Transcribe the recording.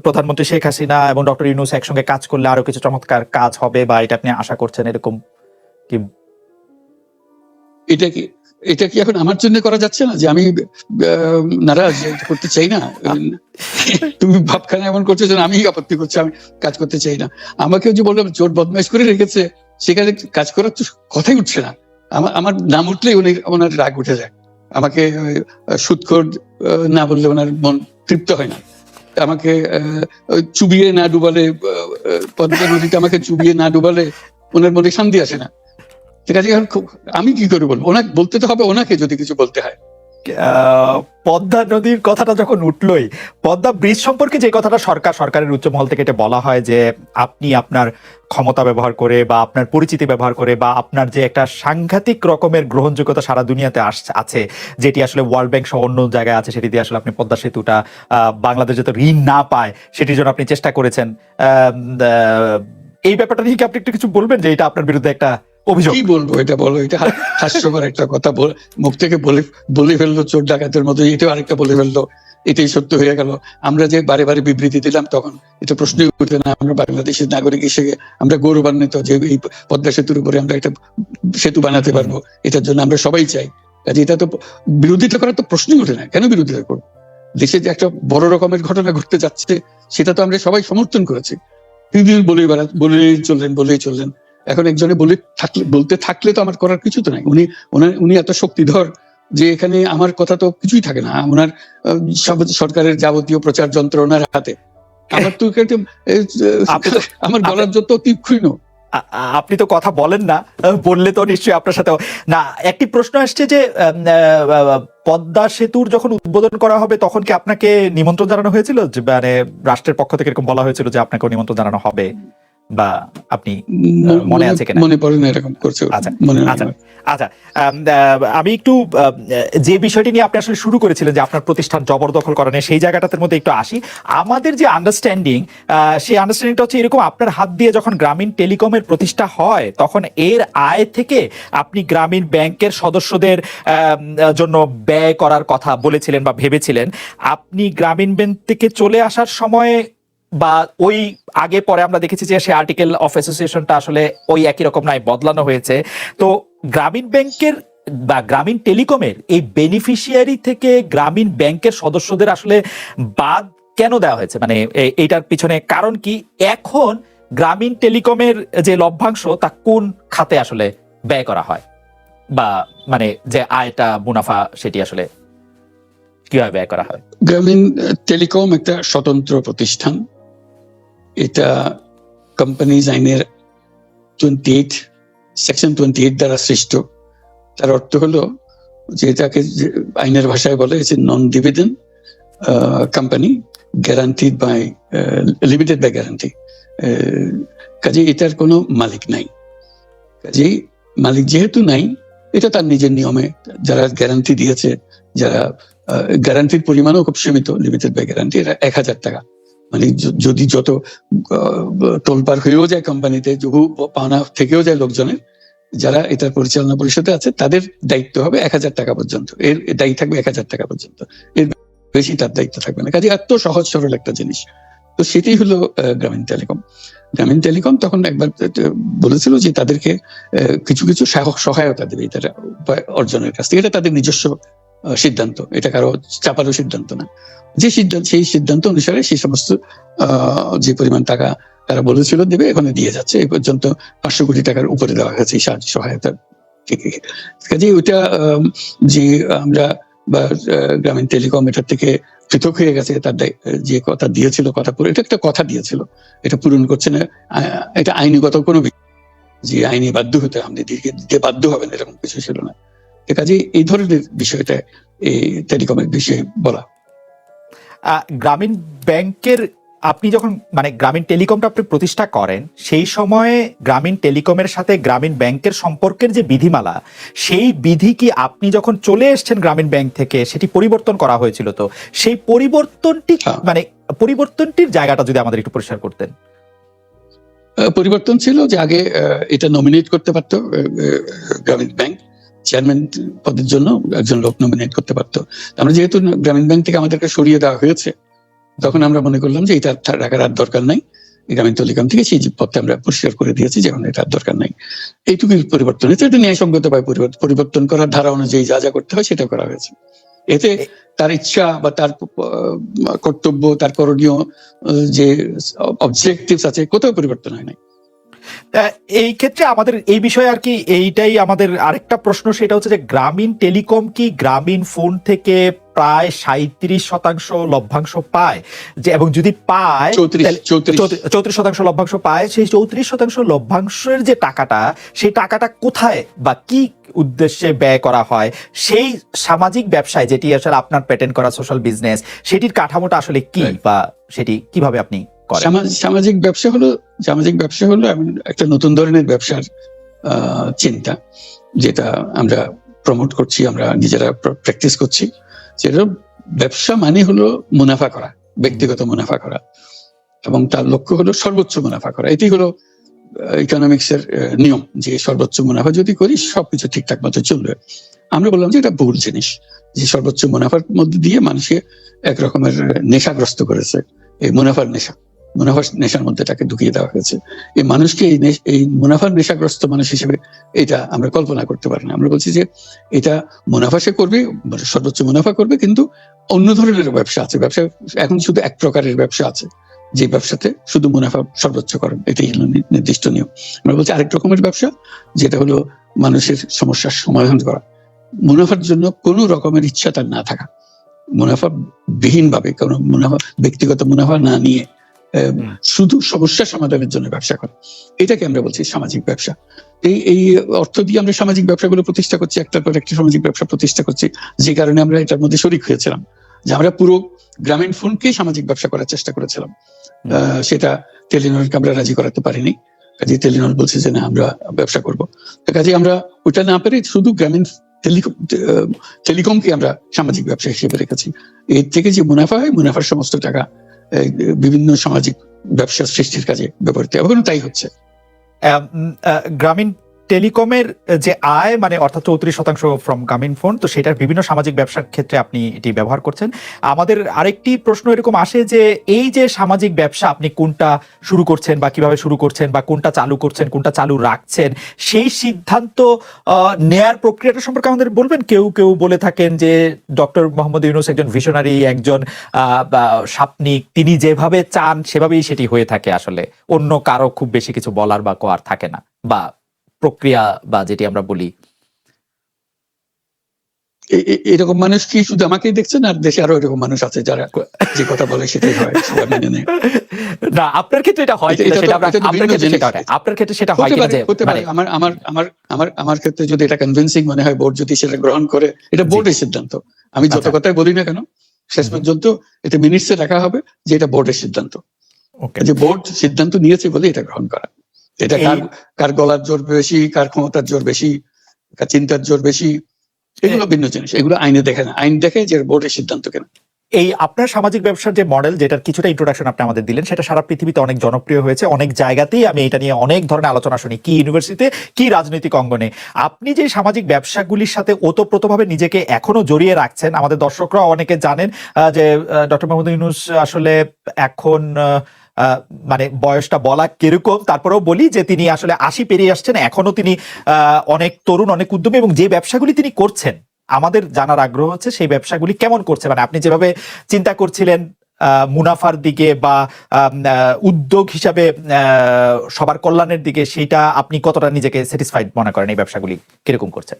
প্রধানমন্ত্রী শেখ হাসিনা এবং ডক্টর ইউনূস একসঙ্গে কাজ করলে আরো কিছু চমৎকার কাজ হবে, বা এটা আপনি আশা করছেন, এরকম কি? এটা কি এখন আমার জন্য করা যাচ্ছে না যে আমি নারাজ করতে চাই না? তুমি ভাবখানা এমন করছো যেন আমি আপত্তি করছি, আমি কাজ করতে চাই না। আমাকে যে বললাম চোর বদমাইশ করে রেখেছে, সেখানে কাজ করার তো কথাই উঠছে না। আমার নাম উঠলেই ওনার রাগ উঠে যায়। আমাকে সুদখোর না বললে ওনার মন তৃপ্ত হয় না। আমাকে চুবিয়ে না ডুবালে, পদ্মা নদীতে আমাকে চুবিয়ে না ডুবালে ওনার মনে শান্তি আসে না। ঠিক আছে, আমি কি করে বলবো? ওনাকে বলতে তো হবে, ওনাকে যদি কিছু বলতে হয়। পদ্মা নদীর কথাটা যখন উঠলই, পদ্মা ব্রিজ সম্পর্কে যে কথাটা সরকারের উচ্চ মহল থেকে এটা বলা হয় যে আপনি আপনার ক্ষমতা ব্যবহার করে বা আপনার পরিচিতি ব্যবহার করে বা আপনার যে একটা সাংঘাতিক রকমের গ্রহণযোগ্যতা সারা দুনিয়াতে আছে, যেটি আসলে ওয়ার্ল্ড ব্যাংক সহ অন্য জায়গায় আছে, সেটি দিয়ে আসলে আপনি পদ্মা সেতুটা বাংলাদেশ যাতে ঋণ না পায় সেটির জন্য আপনি চেষ্টা করেছেন। এই ব্যাপারটা নিয়ে কি আপনি একটু কিছু বলবেন, যে এটা আপনার বিরুদ্ধে একটা অভিযোগ? কি বলবো, এটা বলো, এটা হাস্যকর একটা কথা মুখ থেকে বলে ফেললো চোর ডাকাতের মতো, এটাও আরেকটা বলে ফেললো, এটাই সত্য হয়ে গেল। আমরা যে বারে বারে বিবৃতি দিলাম তখন এটা প্রশ্নই উঠে না। আমরা বাংলাদেশের নাগরিক হিসেবে আমরা গৌরবান্বিত যে এই পদ্মা সেতুর উপরে আমরা একটা সেতু বানাতে পারবো, এটার জন্য আমরা সবাই চাই। কাজে এটা তো বিরোধিতা করার তো প্রশ্নই উঠে না। কেন বিরোধিতা করবো? দেশে যে একটা বড় রকমের ঘটনা ঘটতে যাচ্ছে সেটা তো আমরা সবাই সমর্থন করেছি। বলেই চললেন। এখন একজনে বলতে থাকলে তো আমার করার কিছু তো নাই। উনি এত শক্তিধর যে এখানে আমার কথা তো কিছুই থাকে না। ওনার সরকারের যাবতীয় প্রচার যন্ত্র ওনার হাতে। আমার তো আমার বলার যত তীক্ষ্ণ। আপনি তো কথা বলেন না, বললে তো নিশ্চয়ই আপনার সাথে না। একটি প্রশ্ন আসছে যে পদ্মা সেতুর যখন উদ্বোধন করা হবে তখন কি আপনাকে নিমন্ত্রণ জানানো হয়েছিল, যে মানে রাষ্ট্রের পক্ষ থেকে এরকম বলা হয়েছিল যে আপনাকে নিমন্ত্রণ জানানো হবে, বা আপনি মনে আছে কিনা? মনে পড়ে না এরকম করছে। আচ্ছা, আমি একটু যে বিষয়টি নিয়ে আপনি আসলে শুরু করেছিলেন যে আপনার প্রতিষ্ঠান জবরদখল করা নিয়ে, সেই জায়গাটার মধ্যে একটু আসি। আমাদের যে আন্ডারস্ট্যান্ডিং, সেই আন্ডারস্ট্যান্ডিংটা হচ্ছে এরকম: আপনার হাত দিয়ে যখন গ্রামীণ টেলিকমের প্রতিষ্ঠা হয় তখন এর আয় থেকে আপনি গ্রামীণ ব্যাংকের সদস্যদের জন্য ব্যয় করার কথা বলেছিলেন বা ভেবেছিলেন। আপনি গ্রামীণ ব্যাংক থেকে চলে আসার সময় বা ওই আগে পরে আমরা দেখেছি যে সে আর্টিকেল অফ অ্যাসোসিয়েশনটা আসলে ওই একই রকম নাই, বদলানো হয়েছে। তো গ্রামীণ ব্যাংকের বা গ্রামীণ টেলিকমের এই বেনিফিশিয়ারি থেকে গ্রামীণ ব্যাংকের সদস্যদের আসলে বাদ কেন দেওয়া হয়েছে? মানে এইটার পিছনে কারণ কি? এখন গ্রামীণ টেলিকমের যে লভ্যাংশ তা কোন খাতে আসলে ব্যয় করা হয়, বা মানে যে আয়টা মুনাফা সেটি আসলে কিভাবে ব্যয় করা হয়? গ্রামীণ টেলিকম একটা স্বতন্ত্র প্রতিষ্ঠান। এটা কোম্পানিজ আইনের 28 সেকশন 28 দ্বারা সৃষ্ট। তার অর্থ হলো যে এটাকে আইনের ভাষায় বলে non dividend company, guaranteed by limited by guarantee. কাজে এটার কোনো মালিক নাই। কাজেই মালিক যেহেতু নাই, এটা তার নিজের নিয়মে যারা গ্যারান্টি দিয়েছে, যারা গ্যারান্টির পরিমাণও খুব সীমিত, লিমিটেড বাই গ্যারান্টি, এটা 1000 টাকা। মানে যদি যত তোলপাড় হয়েও যায় কোম্পানিতে, বহু পাওনা থেকেও যায় লোকজনের, যারা এটার পরিচালনা পরিষদে আছে তাদের দায়িত্ব হবে 1000 টাকা পর্যন্ত। এর দায়ী থাকবে 1000 টাকা পর্যন্ত, এর বেশি তার দায়িত্ব থাকবে না। কাজে এত সহজ সরল একটা জিনিস। তো সেটাই হলো গ্রামীণ টেলিকম। গ্রামীণ টেলিকম তখন একবার বলেছিল যে তাদেরকে কিছু কিছু সহায়তা দেবে এটা অর্জনের কাছ থেকে। এটা তাদের নিজস্ব সিদ্ধান্ত, এটা কারো চাপারও সিদ্ধান্ত না। সেই সিদ্ধান্ত অনুসারে সেই সমস্ত যে পরিমাণ টাকা তারা বলেছিল দেবে, এখানে দিয়ে যাচ্ছে। এই পর্যন্ত 500 কোটি টাকার উপরে দেওয়া হয়েছে এই সাহায্য সহায়তা থেকে। কাজে ওইটা যে আমরা বা গ্রামীণ টেলিকম এটার থেকে পৃথক হয়ে গেছে, তার যে কথা দিয়েছিল, এটা একটা কথা দিয়েছিল, এটা পূরণ করছে না। এটা আইনগত কোনো যে আইনি বাধ্য হতে আপনি দিতে বাধ্য হবেন এরকম কিছু ছিল না। কাজে এই ধরনের বিষয়টা এই টেলিকমের বিষয়ে বলা। গ্রামীণ ব্যাংকের আপনি যখন মানে গ্রামীণ টেলিকমটা আপনি প্রতিষ্ঠা করেন, সেই সময়ে গ্রামীণ টেলিকমের সাথে গ্রামীণ ব্যাংকের সম্পর্কের যে বিধিমালা, সেই বিধি কি আপনি যখন চলে এসেছেন গ্রামীণ ব্যাংক থেকে সেটি পরিবর্তন করা হয়েছিল? তো সেই পরিবর্তনটি মানে পরিবর্তনটির জায়গাটা যদি আমাদের একটু পরিষ্কার করতেন। পরিবর্তন ছিল যে আগে এটা নমিনেট করতে পারতো গ্রামীণ ব্যাংক, চেয়ারম্যান পদের জন্য একজন লোক নমিনেট করতে পারতো। আমরা যেহেতু গ্রামীণ ব্যাংক থেকে আমাদেরকে সরিয়ে দেওয়া হয়েছে, তখন আমরা মনে করলাম যে এটা রাখার আর দরকার নাই, গ্রামীণ টেলিকম থেকে সেই পথে আমরা পরিষ্কার করে দিয়েছি যে এখন এটা আর দরকার নাই। এইটুকুই পরিবর্তন হয়েছে। এটা ন্যায়সঙ্গতভাবে পরিবর্তন করার ধারা অনুযায়ী যা যা করতে হয় সেটা করা হয়েছে। এতে তার ইচ্ছা বা তার কর্তব্য, তার করণীয় যে অবজেক্টিভস আছে, কোথাও পরিবর্তন হয় নাই। এই ক্ষেত্রে আমাদের এই বিষয়ে আর কি এইটাই আমাদের আরেকটা প্রশ্ন, সেটা হচ্ছে যে গ্রামীণ টেলিকম কি গ্রামীণ ফোন থেকে প্রায় 37% লভ্যাংশ পায়, যে এবং যদি পায় 34% লভ্যাংশ পায়, সেই 34% লভ্যাংশের যে টাকাটা, সেই টাকাটা কোথায় বা কি উদ্দেশ্যে ব্যয় করা হয়, সেই সামাজিক ব্যবসায় যেটি আসলে আপনার প্যাটেন্ট করা সোশ্যাল বিজনেস, সেটির কাঠামোটা আসলে কি বা সেটি কিভাবে আপনি করেন? সামাজিক ব্যবসা হলো এমন একটা নতুন ধরনের ব্যবসার চিন্তা, যেটা আমরা প্রমোট করছি, আমরা নিজেরা প্র্যাকটিস করছি। সেটা ব্যবসা মানে হলো মুনাফা করা, ব্যক্তিগত মুনাফা করা, এবং তার লক্ষ্য হলো সর্বোচ্চ মুনাফা করা। এটি হলো ইকোনমিক্স এর নিয়ম, যে সর্বোচ্চ মুনাফা যদি করি সবকিছু ঠিকঠাক মতো চলবে। আমরা বললাম যে এটা ভুল জিনিস, যে সর্বোচ্চ মুনাফার মধ্যে দিয়ে মানুষকে এক রকমের নেশাগ্রস্ত করেছে। এই মুনাফার নেশার মধ্যে তাকে ঢুকিয়ে দেওয়া হয়েছে। এই মানুষকে এই মুনাফার নেশাগ্রস্ত মানুষ হিসেবে এটা আমরা কল্পনা করতে পারি না। আমরা বলছি যে এটা মুনাফা সে করবে, সর্বোচ্চ মুনাফা করবে, কিন্তু অন্য ধরনের ব্যবসা আছে। ব্যবসা এখন শুধু এক প্রকারের ব্যবসা আছে, যে ব্যবসাতে শুধু মুনাফা সর্বোচ্চ করেন, এটাই হলো নির্দিষ্ট নিয়ম। আমরা বলছি আরেক রকমের ব্যবসা, যেটা হলো মানুষের সমস্যার সমাধান করা, মুনাফার জন্য কোনো রকমের ইচ্ছা তার না থাকা, মুনাফা বিহীন ভাবে, কোনো মুনাফা, ব্যক্তিগত মুনাফা না নিয়ে শুধু সমস্যা সমাধানের জন্য ব্যবসা করে। এটাকে আমরা বলছি সামাজিক ব্যবসা। এই অর্থ দিয়ে আমরা সামাজিক ব্যবসাগুলো প্রতিষ্ঠা করছি, একটার পর একটা সামাজিক ব্যবসা প্রতিষ্ঠা করছি, যে কারণে আমরা এটার মধ্যে শরিক হয়েছিলাম, যে আমরা পুরো গ্রামীণ ফোনকেই সামাজিক ব্যবসা করার চেষ্টা করেছিলাম। সেটা টেলিনরকে আমরা রাজি করাতে পারিনি। কাজে টেলিনর বলছে যে না, আমরা ব্যবসা করবো। কাজে আমরা ওইটা না পেরে শুধু গ্রামীণ টেলিকমকে আমরা সামাজিক ব্যবসা হিসেবে রেখেছি। এর থেকে যে মুনাফা হয়, মুনাফার সমস্ত টাকা বিভিন্ন সামাজিক ব্যবসা সৃষ্টির কাজে ব্যবহৃত, এবং তাই হচ্ছে। গ্রামীণ টেলিকমের যে আয়, মানে অর্থাৎ 34% ফ্রম গ্রামীণ ফোন, তো সেটার বিভিন্ন সামাজিক ব্যবসার ক্ষেত্রে আপনি এটি ব্যবহার করছেন। আমাদের আরেকটি প্রশ্ন এরকম আসে যে এই যে সামাজিক ব্যবসা আপনি কোনটা শুরু করছেন বা কিভাবে শুরু করছেন বা কোনটা চালু করছেন, কোনটা চালু রাখছেন, সেই সিদ্ধান্ত নেয়ার প্রক্রিয়াটা সম্পর্কে আমাদের বলবেন। কেউ কেউ বলে থাকেন যে ডক্টর মোহাম্মদ ইউনূস একজন ভিশনারি, একজন স্বপ্নিক, তিনি যেভাবে চান সেভাবেই সেটি হয়ে থাকে, আসলে অন্য কারো খুব বেশি কিছু বলার বা কোয়ার থাকে না, বা প্রক্রিয়া বা যেটি আমরা বলি। এরকম মানুষ কি শুধু আমাকেই দেখছেন, আর দেশে আরো এরকম মানুষ আছে যারা যে কথা বলে সেটাই হয়, সেটা মেনে নেয়? না, আপনার ক্ষেত্রে এটা হয় কিনা সেটা আপনার ক্ষেত্রে সেটা হয় কিনা, যে মানে আমার ক্ষেত্রে যদি এটা কনভিন্সিং মনে হয়, বোর্ড যদি সেটা গ্রহণ করে, এটা বোর্ডের সিদ্ধান্ত। আমি যত কথাই বলি না কেন, শেষ পর্যন্ত এটা মিনিটসে রাখা হবে যে এটা বোর্ডের সিদ্ধান্ত। যে বোর্ড সিদ্ধান্ত নিয়েছে বলে এটা গ্রহণ করা। এটা কার গলার জোর বেশি, কার ক্ষমতার জোর বেশি, কার চিন্তার জোর বেশি, এগুলো ভিন্ন জিনিস। এগুলো আইনে দেখে না, আইন দেখে যে বোর্ডের সিদ্ধান্ত কেন। এই আপনার সামাজিক ব্যবসার যে মডেল, যেটার কিছুটা ইন্ট্রোডাকশন আপনি আমাদের দিলেন, সেটা সারা পৃথিবীতে অনেক জনপ্রিয় হয়েছে। অনেক জায়গাতেই আমি এটা নিয়ে অনেক ধরনের আলোচনা শুনি, কি ইউনিভার্সিটিতে, কি রাজনৈতিক অঙ্গনে। আপনি যে সামাজিক ব্যবসাগুলির সাথে ওতপ্রোতভাবে নিজেকে এখনো জড়িয়ে রাখছেন, আমাদের দর্শকরা অনেকে জানেন যে ডক্টর মোহাম্মদ ইউনূস আসলে এখন মানে বয়সটা বলা কিরকম, তারপরেও বলি যে তিনি আসলে 80 পেরিয়ে আসছেন, এখনো তিনি অনেক তরুণ, অনেক উদ্যমী, এবং যে ব্যবসাগুলি তিনি করছেন আমাদের জানার আগ্রহ হচ্ছে সেই ব্যবসাগুলি কেমন করছে। মানে আপনি যেভাবে চিন্তা করছিলেন মুনাফার দিকে বা উদ্যোগ হিসাবে সবার কল্যাণের দিকে, সেটা আপনি কতটা নিজেকে স্যাটিসফাইড মনে করেন, এই ব্যবসাগুলি কিরকম করছে?